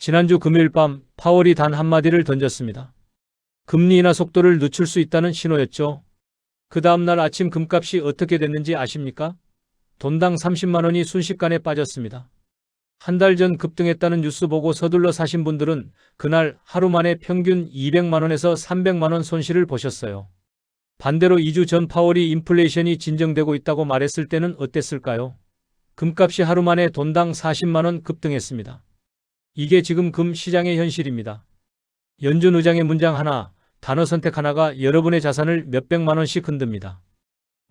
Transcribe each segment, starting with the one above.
지난주 금요일 밤 파월이 단 한마디를 던졌습니다. 금리 인하 속도를 늦출 수 있다는 신호였죠. 그 다음날 아침 금값이 어떻게 됐는지 아십니까? 돈당 30만 원이 순식간에 빠졌습니다. 한 달 전 급등했다는 뉴스 보고 서둘러 사신 분들은 그날 하루 만에 평균 200만 원에서 300만 원 손실을 보셨어요. 반대로 2주 전 파월이 인플레이션이 진정되고 있다고 말했을 때는 어땠을까요? 금값이 하루 만에 돈당 40만 원 급등했습니다. 이게 지금 금 시장의 현실입니다. 연준 의장의 문장 하나, 단어 선택 하나가 여러분의 자산을 몇백만 원씩 흔듭니다.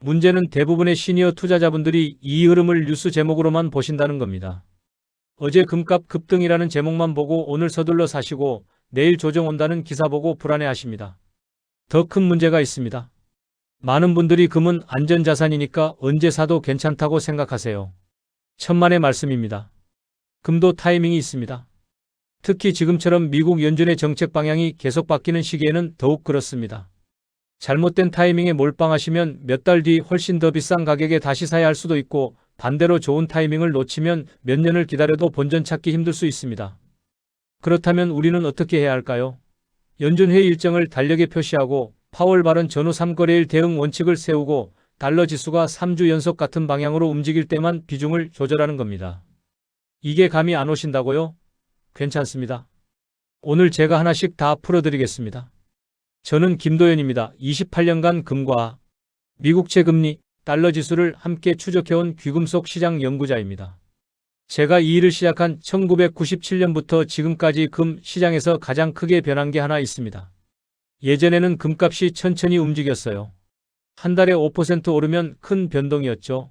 문제는 대부분의 시니어 투자자분들이 이 흐름을 뉴스 제목으로만 보신다는 겁니다. 어제 금값 급등이라는 제목만 보고 오늘 서둘러 사시고 내일 조정 온다는 기사 보고 불안해하십니다. 더 큰 문제가 있습니다. 많은 분들이 금은 안전자산이니까 언제 사도 괜찮다고 생각하세요. 천만의 말씀입니다. 금도 타이밍이 있습니다. 특히 지금처럼 미국 연준의 정책 방향이 계속 바뀌는 시기에는 더욱 그렇습니다. 잘못된 타이밍에 몰빵하시면 몇 달 뒤 훨씬 더 비싼 가격에 다시 사야 할 수도 있고 반대로 좋은 타이밍을 놓치면 몇 년을 기다려도 본전 찾기 힘들 수 있습니다. 그렇다면 우리는 어떻게 해야 할까요? 연준회의 일정을 달력에 표시하고 파월 발언 전후 3거래일 대응 원칙을 세우고 달러 지수가 3주 연속 같은 방향으로 움직일 때만 비중을 조절하는 겁니다. 이게 감이 안 오신다고요? 괜찮습니다. 오늘 제가 하나씩 다 풀어드리겠습니다. 저는 김도연입니다. 28년간 금과 미국채 금리, 달러 지수를 함께 추적해온 귀금속 시장 연구자입니다. 제가 이 일을 시작한 1997년부터 지금까지 금 시장에서 가장 크게 변한 게 하나 있습니다. 예전에는 금값이 천천히 움직였어요. 한 달에 5% 오르면 큰 변동이었죠.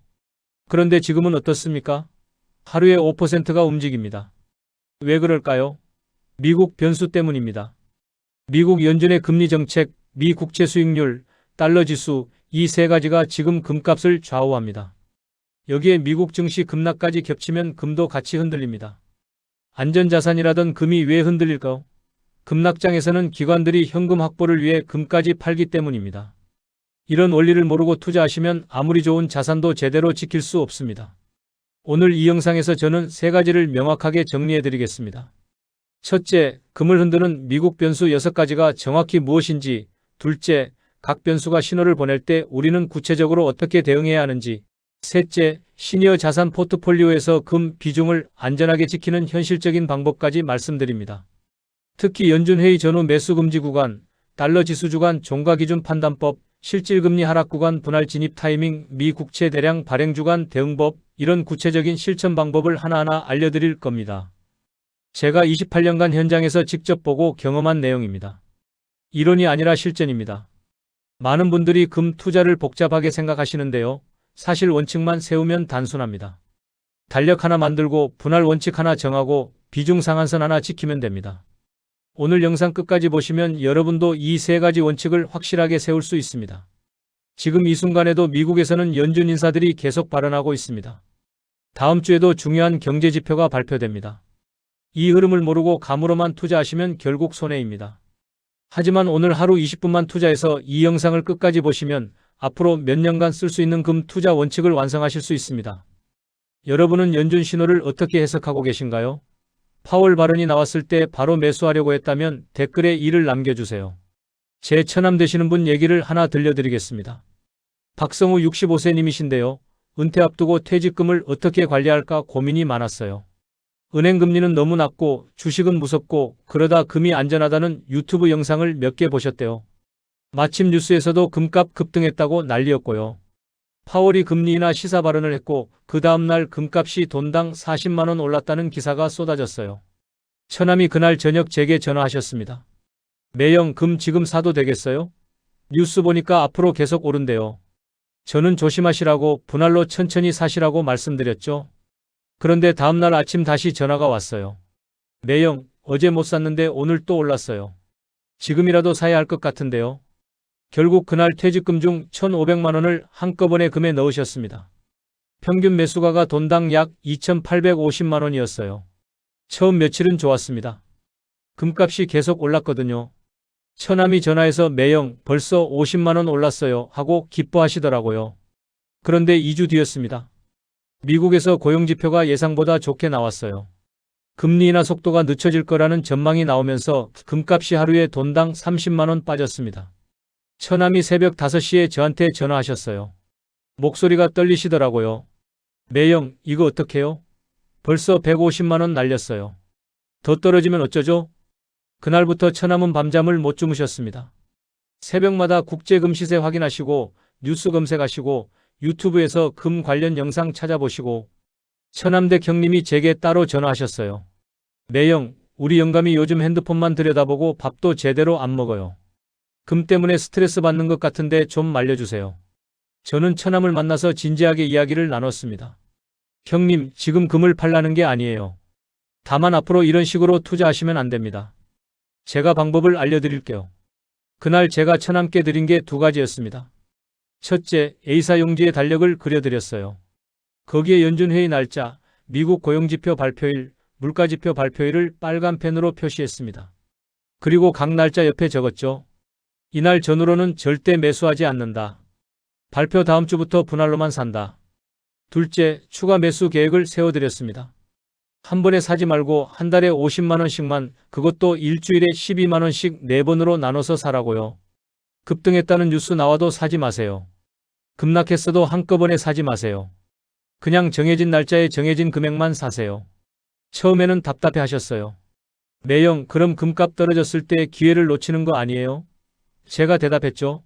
그런데 지금은 어떻습니까? 하루에 5%가 움직입니다. 왜 그럴까요? 미국 변수 때문입니다. 미국 연준의 금리 정책, 미 국채 수익률, 달러 지수 이 세 가지가 지금 금값을 좌우합니다. 여기에 미국 증시 급락까지 겹치면 금도 같이 흔들립니다. 안전자산이라던 금이 왜 흔들릴까요? 급락장에서는 기관들이 현금 확보를 위해 금까지 팔기 때문입니다. 이런 원리를 모르고 투자하시면 아무리 좋은 자산도 제대로 지킬 수 없습니다. 오늘 이 영상에서 저는 세 가지를 명확하게 정리해 드리겠습니다. 첫째, 금을 흔드는 미국 변수 6가지가 정확히 무엇인지. 둘째, 각 변수가 신호를 보낼 때 우리는 구체적으로 어떻게 대응해야 하는지. 셋째, 시니어 자산 포트폴리오에서 금 비중을 안전하게 지키는 현실적인 방법까지 말씀드립니다. 특히 연준회의 전후 매수 금지 구간, 달러 지수 주간 종가 기준 판단법, 실질금리 하락 구간 분할 진입 타이밍, 미 국채 대량 발행 주간 대응법, 이런 구체적인 실천 방법을 하나하나 알려드릴 겁니다. 제가 28년간 현장에서 직접 보고 경험한 내용입니다. 이론이 아니라 실전입니다. 많은 분들이 금 투자를 복잡하게 생각하시는데요. 사실 원칙만 세우면 단순합니다. 달력 하나 만들고 분할 원칙 하나 정하고 비중 상한선 하나 지키면 됩니다. 오늘 영상 끝까지 보시면 여러분도 이 세 가지 원칙을 확실하게 세울 수 있습니다. 지금 이 순간에도 미국에서는 연준 인사들이 계속 발언하고 있습니다. 다음 주에도 중요한 경제 지표가 발표됩니다. 이 흐름을 모르고 감으로만 투자하시면 결국 손해입니다. 하지만 오늘 하루 20분만 투자해서 이 영상을 끝까지 보시면 앞으로 몇 년간 쓸 수 있는 금 투자 원칙을 완성하실 수 있습니다. 여러분은 연준 신호를 어떻게 해석하고 계신가요? 파월 발언이 나왔을 때 바로 매수하려고 했다면 댓글에 이를 남겨주세요. 제 처남 되시는 분 얘기를 하나 들려드리겠습니다. 박성우 65세님이신데요. 은퇴 앞두고 퇴직금을 어떻게 관리할까 고민이 많았어요. 은행 금리는 너무 낮고 주식은 무섭고 그러다 금이 안전하다는 유튜브 영상을 몇 개 보셨대요. 마침 뉴스에서도 금값 급등했다고 난리였고요. 파월이 금리 인하 시사 발언을 했고 그 다음날 금값이 돈당 40만 원 올랐다는 기사가 쏟아졌어요. 처남이 그날 저녁 제게 전화하셨습니다. 매형 금 지금 사도 되겠어요? 뉴스 보니까 앞으로 계속 오른대요. 저는 조심하시라고 분할로 천천히 사시라고 말씀드렸죠. 그런데 다음날 아침 다시 전화가 왔어요. 매형 어제 못 샀는데 오늘 또 올랐어요. 지금이라도 사야 할 것 같은데요. 결국 그날 퇴직금 중 1,500만 원을 한꺼번에 금에 넣으셨습니다. 평균 매수가가 돈당 약 2,850만 원이었어요. 처음 며칠은 좋았습니다. 금값이 계속 올랐거든요. 처남이 전화해서 매형 벌써 50만 원 올랐어요 하고 기뻐하시더라고요. 그런데 2주 뒤였습니다. 미국에서 고용지표가 예상보다 좋게 나왔어요. 금리 인하 속도가 늦춰질 거라는 전망이 나오면서 금값이 하루에 돈당 30만 원 빠졌습니다. 처남이 새벽 5시에 저한테 전화하셨어요. 목소리가 떨리시더라고요. 매형, 이거 어떡해요? 벌써 150만 원 날렸어요. 더 떨어지면 어쩌죠? 그날부터 처남은 밤잠을 못 주무셨습니다. 새벽마다 국제금 시세 확인하시고 뉴스 검색하시고 유튜브에서 금 관련 영상 찾아보시고 처남댁 형님이 제게 따로 전화하셨어요. 매형, 우리 영감이 요즘 핸드폰만 들여다보고 밥도 제대로 안 먹어요. 금 때문에 스트레스 받는 것 같은데 좀 말려주세요. 저는 처남을 만나서 진지하게 이야기를 나눴습니다. 형님, 지금 금을 팔라는 게 아니에요. 다만 앞으로 이런 식으로 투자하시면 안 됩니다. 제가 방법을 알려드릴게요. 그날 제가 처남께 드린 게 2가지였습니다. 첫째, A사 용지에 달력을 그려드렸어요. 거기에 연준회의 날짜, 미국 고용지표 발표일, 물가지표 발표일을 빨간 펜으로 표시했습니다. 그리고 각 날짜 옆에 적었죠. 이날 전후로는 절대 매수하지 않는다. 발표 다음 주부터 분할로만 산다. 둘째, 추가 매수 계획을 세워드렸습니다. 한 번에 사지 말고 한 달에 50만 원씩만, 그것도 일주일에 12만 원씩 4번으로 나눠서 사라고요. 급등했다는 뉴스 나와도 사지 마세요. 급락했어도 한꺼번에 사지 마세요. 그냥 정해진 날짜에 정해진 금액만 사세요. 처음에는 답답해 하셨어요. 매형, 그럼 금값 떨어졌을 때 기회를 놓치는 거 아니에요? 제가 대답했죠.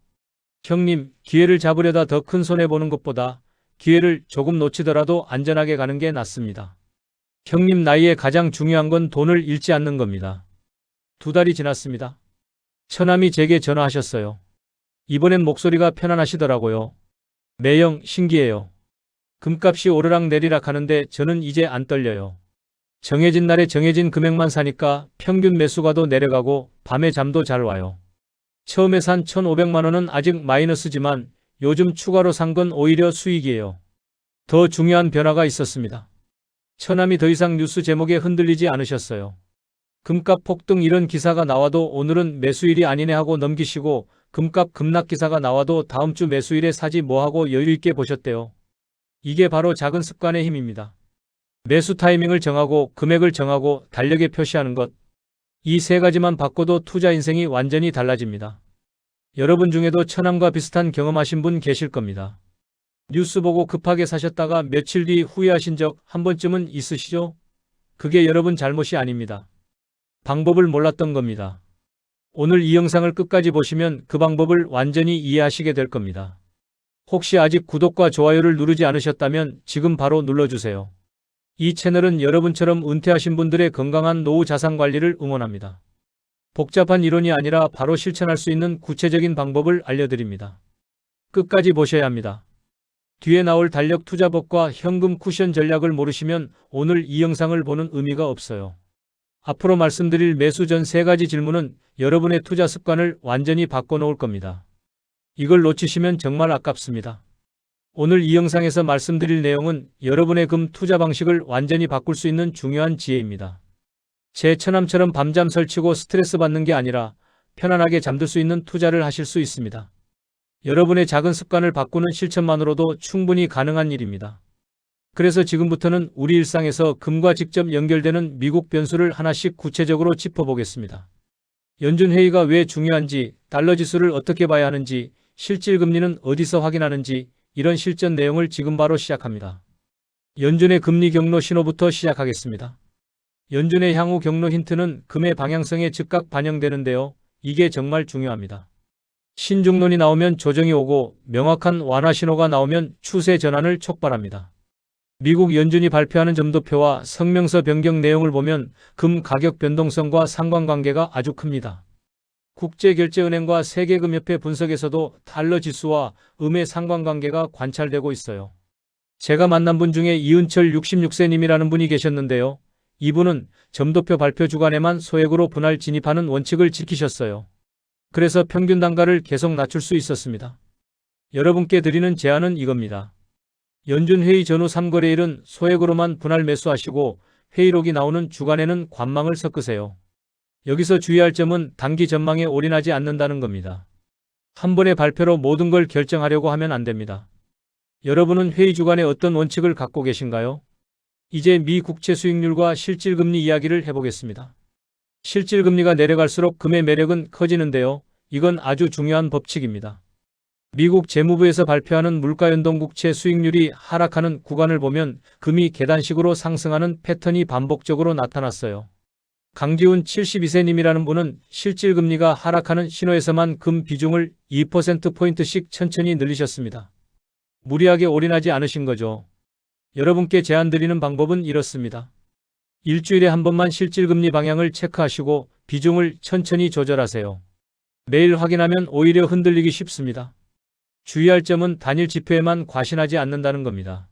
형님, 기회를 잡으려다 더 큰 손해보는 것보다 기회를 조금 놓치더라도 안전하게 가는 게 낫습니다. 형님 나이에 가장 중요한 건 돈을 잃지 않는 겁니다. 2달이 지났습니다. 처남이 제게 전화하셨어요. 이번엔 목소리가 편안하시더라고요. 매형, 신기해요. 금값이 오르락 내리락 하는데 저는 이제 안 떨려요. 정해진 날에 정해진 금액만 사니까 평균 매수가도 내려가고 밤에 잠도 잘 와요. 처음에 산 1,500만 원은 아직 마이너스지만 요즘 추가로 산 건 오히려 수익이에요. 더 중요한 변화가 있었습니다. 처남이 더 이상 뉴스 제목에 흔들리지 않으셨어요. 금값 폭등 이런 기사가 나와도 오늘은 매수일이 아니네 하고 넘기시고 금값 급락 기사가 나와도 다음 주 매수일에 사지 뭐하고 여유있게 보셨대요. 이게 바로 작은 습관의 힘입니다. 매수 타이밍을 정하고 금액을 정하고 달력에 표시하는 것. 이 3가지만 바꿔도 투자 인생이 완전히 달라집니다. 여러분 중에도 처남과 비슷한 경험하신 분 계실 겁니다. 뉴스 보고 급하게 사셨다가 며칠 뒤 후회하신 적 한 번쯤은 있으시죠? 그게 여러분 잘못이 아닙니다. 방법을 몰랐던 겁니다. 오늘 이 영상을 끝까지 보시면 그 방법을 완전히 이해하시게 될 겁니다. 혹시 아직 구독과 좋아요를 누르지 않으셨다면 지금 바로 눌러주세요. 이 채널은 여러분처럼 은퇴하신 분들의 건강한 노후 자산 관리를 응원합니다. 복잡한 이론이 아니라 바로 실천할 수 있는 구체적인 방법을 알려드립니다. 끝까지 보셔야 합니다. 뒤에 나올 달력 투자법과 현금 쿠션 전략을 모르시면 오늘 이 영상을 보는 의미가 없어요. 앞으로 말씀드릴 매수 전 3가지 질문은 여러분의 투자 습관을 완전히 바꿔놓을 겁니다. 이걸 놓치시면 정말 아깝습니다. 오늘 이 영상에서 말씀드릴 내용은 여러분의 금 투자 방식을 완전히 바꿀 수 있는 중요한 지혜입니다. 제 처남처럼 밤잠 설치고 스트레스 받는 게 아니라 편안하게 잠들 수 있는 투자를 하실 수 있습니다. 여러분의 작은 습관을 바꾸는 실천만으로도 충분히 가능한 일입니다. 그래서 지금부터는 우리 일상에서 금과 직접 연결되는 미국 변수를 하나씩 구체적으로 짚어보겠습니다. 연준 회의가 왜 중요한지, 달러 지수를 어떻게 봐야 하는지, 실질 금리는 어디서 확인하는지, 이런 실전 내용을 지금 바로 시작합니다. 연준의 금리 경로 신호부터 시작하겠습니다. 연준의 향후 경로 힌트는 금의 방향성에 즉각 반영되는데요. 이게 정말 중요합니다. 신중론이 나오면 조정이 오고 명확한 완화 신호가 나오면 추세 전환을 촉발합니다. 미국 연준이 발표하는 점도표와 성명서 변경 내용을 보면 금 가격 변동성과 상관관계가 아주 큽니다. 국제결제은행과 세계금협회 분석에서도 달러 지수와 음의 상관관계가 관찰되고 있어요. 제가 만난 분 중에 이은철 66세님이라는 분이 계셨는데요. 이분은 점도표 발표 주간에만 소액으로 분할 진입하는 원칙을 지키셨어요. 그래서 평균 단가를 계속 낮출 수 있었습니다. 여러분께 드리는 제안은 이겁니다. 연준 회의 전후 3거래일은 소액으로만 분할 매수하시고 회의록이 나오는 주간에는 관망을 섞으세요. 여기서 주의할 점은 단기 전망에 올인하지 않는다는 겁니다. 한 번의 발표로 모든 걸 결정하려고 하면 안 됩니다. 여러분은 회의 주간에 어떤 원칙을 갖고 계신가요? 이제 미 국채 수익률과 실질금리 이야기를 해보겠습니다. 실질금리가 내려갈수록 금의 매력은 커지는데요. 이건 아주 중요한 법칙입니다. 미국 재무부에서 발표하는 물가연동 국채 수익률이 하락하는 구간을 보면 금이 계단식으로 상승하는 패턴이 반복적으로 나타났어요. 강지훈 72세님이라는 분은 실질금리가 하락하는 신호에서만 금 비중을 2%포인트씩 천천히 늘리셨습니다. 무리하게 올인하지 않으신 거죠. 여러분께 제안드리는 방법은 이렇습니다. 일주일에 한 번만 실질금리 방향을 체크하시고 비중을 천천히 조절하세요. 매일 확인하면 오히려 흔들리기 쉽습니다. 주의할 점은 단일 지표에만 과신하지 않는다는 겁니다.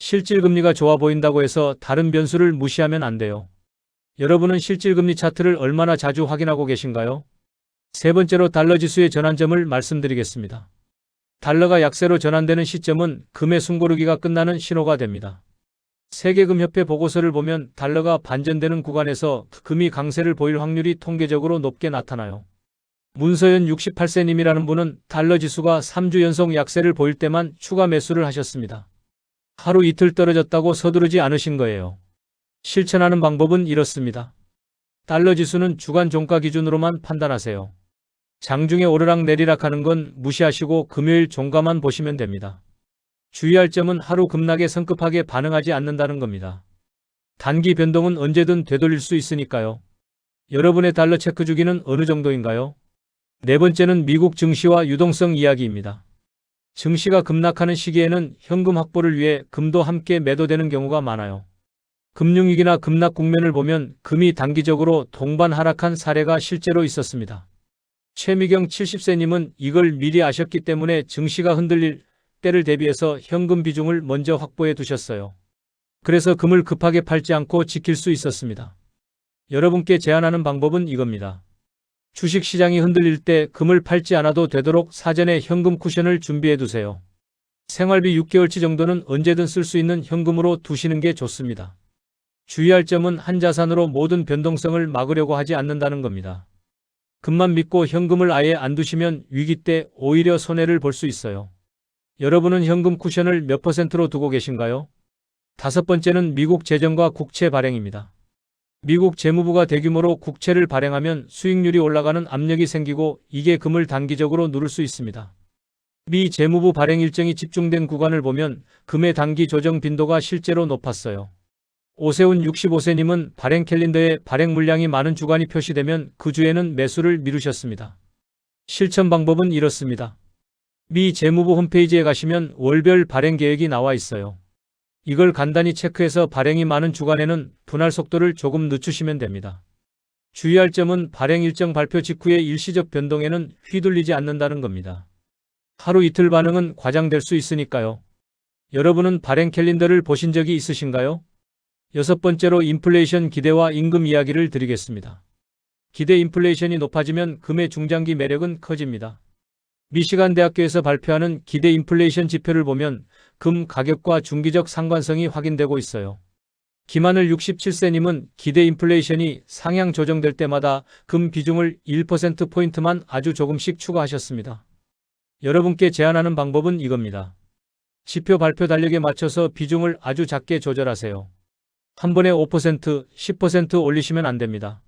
실질금리가 좋아 보인다고 해서 다른 변수를 무시하면 안 돼요. 여러분은 실질금리 차트를 얼마나 자주 확인하고 계신가요? 세 번째로 달러 지수의 전환점을 말씀드리겠습니다. 달러가 약세로 전환되는 시점은 금의 숨고르기가 끝나는 신호가 됩니다. 세계금협회 보고서를 보면 달러가 반전되는 구간에서 금이 강세를 보일 확률이 통계적으로 높게 나타나요. 문서연 68세님이라는 분은 달러 지수가 3주 연속 약세를 보일 때만 추가 매수를 하셨습니다. 하루 이틀 떨어졌다고 서두르지 않으신 거예요. 실천하는 방법은 이렇습니다. 달러 지수는 주간 종가 기준으로만 판단하세요. 장중에 오르락 내리락 하는 건 무시하시고 금요일 종가만 보시면 됩니다. 주의할 점은 하루 급락에 성급하게 반응하지 않는다는 겁니다. 단기 변동은 언제든 되돌릴 수 있으니까요. 여러분의 달러 체크 주기는 어느 정도인가요? 네 번째는 미국 증시와 유동성 이야기입니다. 증시가 급락하는 시기에는 현금 확보를 위해 금도 함께 매도되는 경우가 많아요. 금융위기나 급락 국면을 보면 금이 단기적으로 동반 하락한 사례가 실제로 있었습니다. 최미경 70세님은 이걸 미리 아셨기 때문에 증시가 흔들릴 때를 대비해서 현금 비중을 먼저 확보해 두셨어요. 그래서 금을 급하게 팔지 않고 지킬 수 있었습니다. 여러분께 제안하는 방법은 이겁니다. 주식시장이 흔들릴 때 금을 팔지 않아도 되도록 사전에 현금 쿠션을 준비해 두세요. 생활비 6개월치 정도는 언제든 쓸 수 있는 현금으로 두시는 게 좋습니다. 주의할 점은 한 자산으로 모든 변동성을 막으려고 하지 않는다는 겁니다. 금만 믿고 현금을 아예 안 두시면 위기 때 오히려 손해를 볼 수 있어요. 여러분은 현금 쿠션을 몇 %로 두고 계신가요? 다섯 번째는 미국 재정과 국채 발행입니다. 미국 재무부가 대규모로 국채를 발행하면 수익률이 올라가는 압력이 생기고 이게 금을 단기적으로 누를 수 있습니다. 미 재무부 발행 일정이 집중된 구간을 보면 금의 단기 조정 빈도가 실제로 높았어요. 오세훈 65세님은 발행 캘린더에 발행 물량이 많은 주간이 표시되면 그 주에는 매수를 미루셨습니다. 실천 방법은 이렇습니다. 미 재무부 홈페이지에 가시면 월별 발행 계획이 나와 있어요. 이걸 간단히 체크해서 발행이 많은 주간에는 분할 속도를 조금 늦추시면 됩니다. 주의할 점은 발행 일정 발표 직후의 일시적 변동에는 휘둘리지 않는다는 겁니다. 하루 이틀 반응은 과장될 수 있으니까요. 여러분은 발행 캘린더를 보신 적이 있으신가요? 여섯 번째로 인플레이션 기대와 임금 이야기를 드리겠습니다. 기대 인플레이션이 높아지면 금의 중장기 매력은 커집니다. 미시간 대학교에서 발표하는 기대 인플레이션 지표를 보면 금 가격과 중기적 상관성이 확인되고 있어요. 김하늘 67세님은 기대 인플레이션이 상향 조정될 때마다 금 비중을 1%포인트만 아주 조금씩 추가하셨습니다. 여러분께 제안하는 방법은 이겁니다. 지표 발표 달력에 맞춰서 비중을 아주 작게 조절하세요. 한 번에 5%, 10% 올리시면 안 됩니다.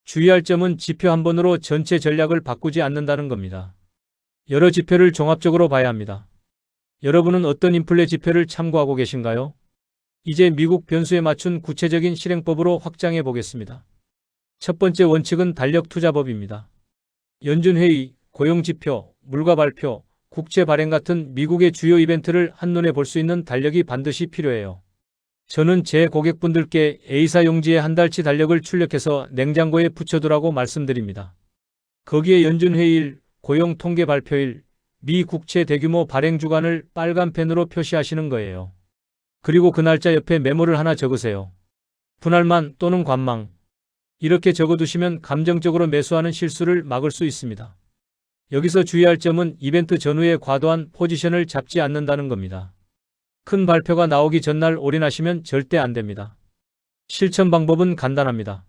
주의할 점은 지표 한 번으로 전체 전략을 바꾸지 않는다는 겁니다. 여러 지표를 종합적으로 봐야 합니다. 여러분은 어떤 인플레 지표를 참고하고 계신가요? 이제 미국 변수에 맞춘 구체적인 실행법으로 확장해 보겠습니다. 첫 번째 원칙은 달력 투자법입니다. 연준회의, 고용지표, 물가 발표, 국채 발행 같은 미국의 주요 이벤트를 한눈에 볼 수 있는 달력이 반드시 필요해요. 저는 제 고객분들께 A사 용지에 한 달치 달력을 출력해서 냉장고에 붙여두라고 말씀드립니다. 거기에 연준회의일, 고용 통계 발표일, 미 국채 대규모 발행 주간을 빨간 펜으로 표시하시는 거예요. 그리고 그 날짜 옆에 메모를 하나 적으세요. 분할만 또는 관망. 이렇게 적어두시면 감정적으로 매수하는 실수를 막을 수 있습니다. 여기서 주의할 점은 이벤트 전후에 과도한 포지션을 잡지 않는다는 겁니다. 큰 발표가 나오기 전날 올인하시면 절대 안 됩니다. 실천 방법은 간단합니다.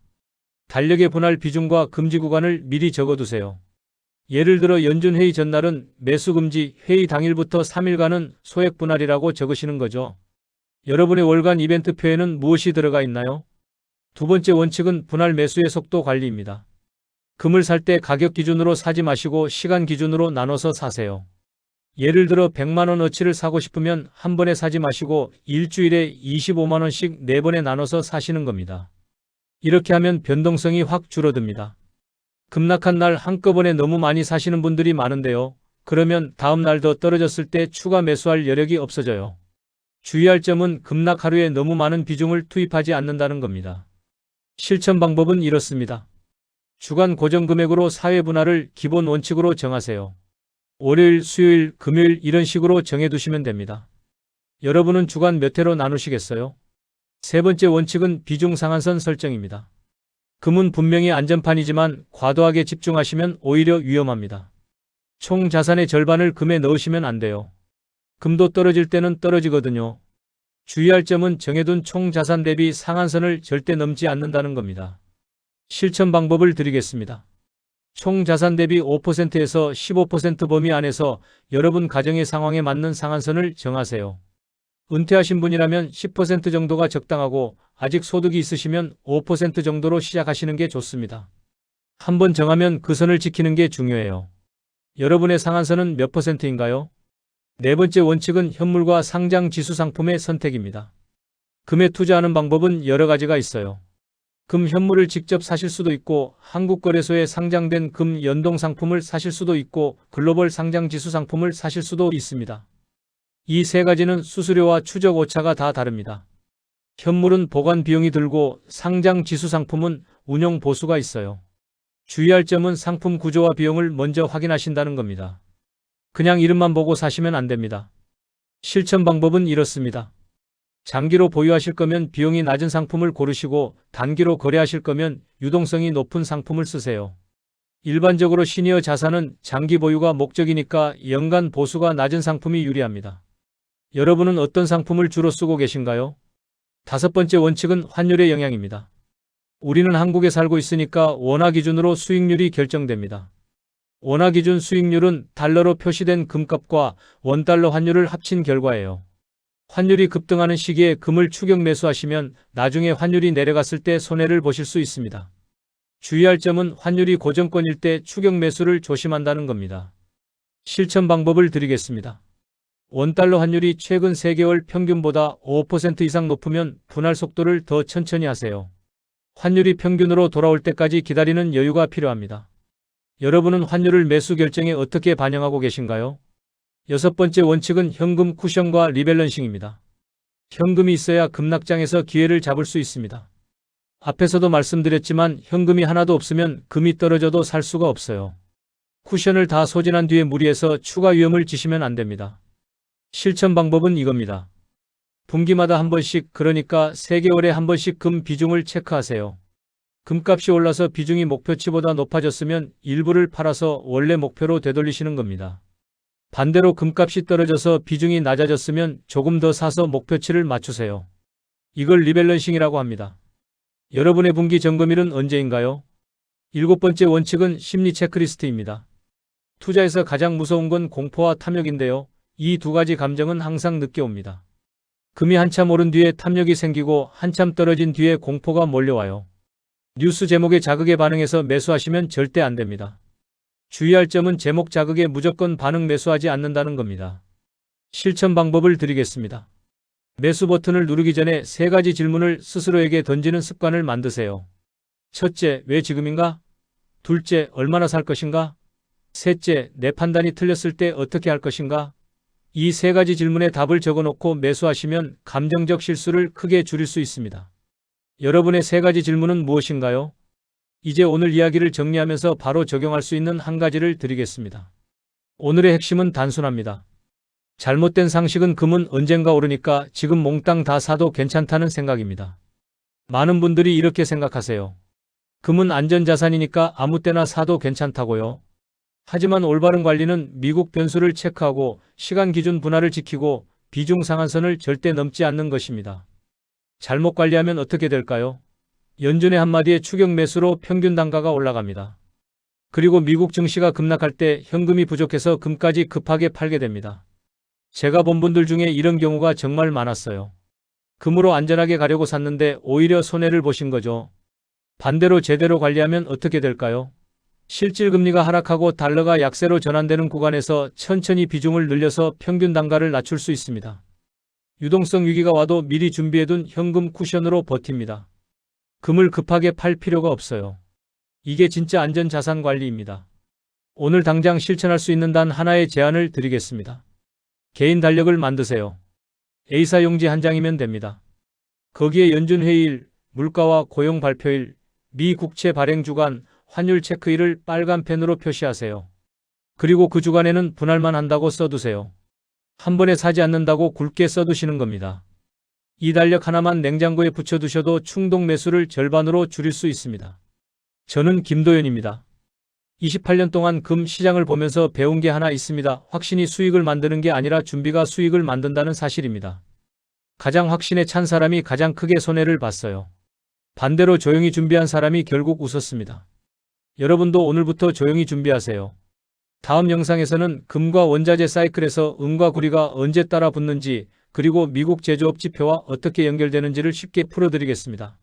달력의 분할 비중과 금지 구간을 미리 적어두세요. 예를 들어 연준회의 전날은 매수 금지, 회의 당일부터 3일간은 소액 분할이라고 적으시는 거죠. 여러분의 월간 이벤트표에는 무엇이 들어가 있나요? 두 번째 원칙은 분할 매수의 속도 관리입니다. 금을 살 때 가격 기준으로 사지 마시고 시간 기준으로 나눠서 사세요. 예를 들어 100만 원어치를 사고 싶으면 한 번에 사지 마시고 일주일에 25만 원씩 4번에 나눠서 사시는 겁니다. 이렇게 하면 변동성이 확 줄어듭니다. 급락한 날 한꺼번에 너무 많이 사시는 분들이 많은데요. 그러면 다음 날 더 떨어졌을 때 추가 매수할 여력이 없어져요. 주의할 점은 급락 하루에 너무 많은 비중을 투입하지 않는다는 겁니다. 실천 방법은 이렇습니다. 주간 고정 금액으로 4회 분할을 기본 원칙으로 정하세요. 월요일, 수요일, 금요일 이런 식으로 정해두시면 됩니다. 여러분은 주간 몇 회로 나누시겠어요? 세 번째 원칙은 비중 상한선 설정입니다. 금은 분명히 안전판이지만 과도하게 집중하시면 오히려 위험합니다. 총 자산의 절반을 금에 넣으시면 안 돼요. 금도 떨어질 때는 떨어지거든요. 주의할 점은 정해둔 총 자산 대비 상한선을 절대 넘지 않는다는 겁니다. 실천 방법을 드리겠습니다. 총 자산 대비 5%에서 15% 범위 안에서 여러분 가정의 상황에 맞는 상한선을 정하세요. 은퇴하신 분이라면 10% 정도가 적당하고 아직 소득이 있으시면 5% 정도로 시작하시는 게 좋습니다. 한번 정하면 그 선을 지키는 게 중요해요. 여러분의 상한선은 몇 %인가요? 네 번째 원칙은 현물과 상장 지수 상품의 선택입니다. 금에 투자하는 방법은 여러 가지가 있어요. 금 현물을 직접 사실 수도 있고 한국거래소에 상장된 금 연동 상품을 사실 수도 있고 글로벌 상장 지수 상품을 사실 수도 있습니다. 이 세 가지는 수수료와 추적 오차가 다 다릅니다. 현물은 보관 비용이 들고 상장 지수 상품은 운용 보수가 있어요. 주의할 점은 상품 구조와 비용을 먼저 확인하신다는 겁니다. 그냥 이름만 보고 사시면 안 됩니다. 실천 방법은 이렇습니다. 장기로 보유하실 거면 비용이 낮은 상품을 고르시고 단기로 거래하실 거면 유동성이 높은 상품을 쓰세요. 일반적으로 시니어 자산은 장기 보유가 목적이니까 연간 보수가 낮은 상품이 유리합니다. 여러분은 어떤 상품을 주로 쓰고 계신가요? 다섯 번째 원칙은 환율의 영향입니다. 우리는 한국에 살고 있으니까 원화 기준으로 수익률이 결정됩니다. 원화 기준 수익률은 달러로 표시된 금값과 원달러 환율을 합친 결과예요. 환율이 급등하는 시기에 금을 추격 매수하시면 나중에 환율이 내려갔을 때 손해를 보실 수 있습니다. 주의할 점은 환율이 고정권일 때 추격 매수를 조심한다는 겁니다. 실천 방법을 드리겠습니다. 원달러 환율이 최근 3개월 평균보다 5% 이상 높으면 분할 속도를 더 천천히 하세요. 환율이 평균으로 돌아올 때까지 기다리는 여유가 필요합니다. 여러분은 환율을 매수 결정에 어떻게 반영하고 계신가요? 여섯 번째 원칙은 현금 쿠션과 리밸런싱입니다. 현금이 있어야 급락장에서 기회를 잡을 수 있습니다. 앞에서도 말씀드렸지만 현금이 하나도 없으면 금이 떨어져도 살 수가 없어요. 쿠션을 다 소진한 뒤에 무리해서 추가 위험을 지시면 안 됩니다. 실천 방법은 이겁니다. 분기마다 한 번씩, 그러니까 3개월에 한 번씩 금 비중을 체크하세요. 금값이 올라서 비중이 목표치보다 높아졌으면 일부를 팔아서 원래 목표로 되돌리시는 겁니다. 반대로 금값이 떨어져서 비중이 낮아졌으면 조금 더 사서 목표치를 맞추세요. 이걸 리밸런싱이라고 합니다. 여러분의 분기 점검일은 언제인가요? 일곱 번째 원칙은 심리 체크리스트입니다. 투자에서 가장 무서운 건 공포와 탐욕인데요. 이 두 가지 감정은 항상 늦게 옵니다. 금이 한참 오른 뒤에 탐욕이 생기고 한참 떨어진 뒤에 공포가 몰려와요. 뉴스 제목의 자극에 반응해서 매수하시면 절대 안 됩니다. 주의할 점은 제목 자극에 무조건 반응 매수하지 않는다는 겁니다. 실천 방법을 드리겠습니다. 매수 버튼을 누르기 전에 3가지 질문을 스스로에게 던지는 습관을 만드세요. 첫째, 왜 지금인가? 둘째, 얼마나 살 것인가? 셋째, 내 판단이 틀렸을 때 어떻게 할 것인가? 이 3가지 질문에 답을 적어놓고 매수하시면 감정적 실수를 크게 줄일 수 있습니다. 여러분의 3가지 질문은 무엇인가요? 이제 오늘 이야기를 정리하면서 바로 적용할 수 있는 한 가지를 드리겠습니다. 오늘의 핵심은 단순합니다. 잘못된 상식은 금은 언젠가 오르니까 지금 몽땅 다 사도 괜찮다는 생각입니다. 많은 분들이 이렇게 생각하세요. 금은 안전자산이니까 아무 때나 사도 괜찮다고요. 하지만 올바른 관리는 미국 변수를 체크하고 시간 기준 분할을 지키고 비중 상한선을 절대 넘지 않는 것입니다. 잘못 관리하면 어떻게 될까요? 연준의 한마디에 추격 매수로 평균 단가가 올라갑니다. 그리고 미국 증시가 급락할 때 현금이 부족해서 금까지 급하게 팔게 됩니다. 제가 본 분들 중에 이런 경우가 정말 많았어요. 금으로 안전하게 가려고 샀는데 오히려 손해를 보신 거죠. 반대로 제대로 관리하면 어떻게 될까요? 실질 금리가 하락하고 달러가 약세로 전환되는 구간에서 천천히 비중을 늘려서 평균 단가를 낮출 수 있습니다. 유동성 위기가 와도 미리 준비해둔 현금 쿠션으로 버팁니다. 금을 급하게 팔 필요가 없어요. 이게 진짜 안전 자산 관리입니다. 오늘 당장 실천할 수 있는 단 하나의 제안을 드리겠습니다. 개인 달력을 만드세요. A사 용지 한 장이면 됩니다. 거기에 연준 회의일, 물가와 고용 발표일, 미 국채 발행 주간, 환율 체크일을 빨간 펜으로 표시하세요. 그리고 그 주간에는 분할만 한다고 써두세요. 한 번에 사지 않는다고 굵게 써두시는 겁니다. 이 달력 하나만 냉장고에 붙여두셔도 충동 매수를 절반으로 줄일 수 있습니다. 저는 김도연입니다. 28년 동안 금 시장을 보면서 배운 게 하나 있습니다. 확신이 수익을 만드는 게 아니라 준비가 수익을 만든다는 사실입니다. 가장 확신에 찬 사람이 가장 크게 손해를 봤어요. 반대로 조용히 준비한 사람이 결국 웃었습니다. 여러분도 오늘부터 조용히 준비하세요. 다음 영상에서는 금과 원자재 사이클에서 은과 구리가 언제 따라 붙는지, 그리고 미국 제조업 지표와 어떻게 연결되는지를 쉽게 풀어드리겠습니다.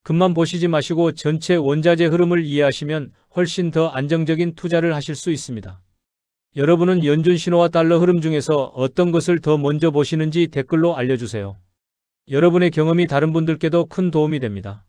금만 보시지 마시고 전체 원자재 흐름을 이해하시면 훨씬 더 안정적인 투자를 하실 수 있습니다. 여러분은 연준 신호와 달러 흐름 중에서 어떤 것을 더 먼저 보시는지 댓글로 알려주세요. 여러분의 경험이 다른 분들께도 큰 도움이 됩니다.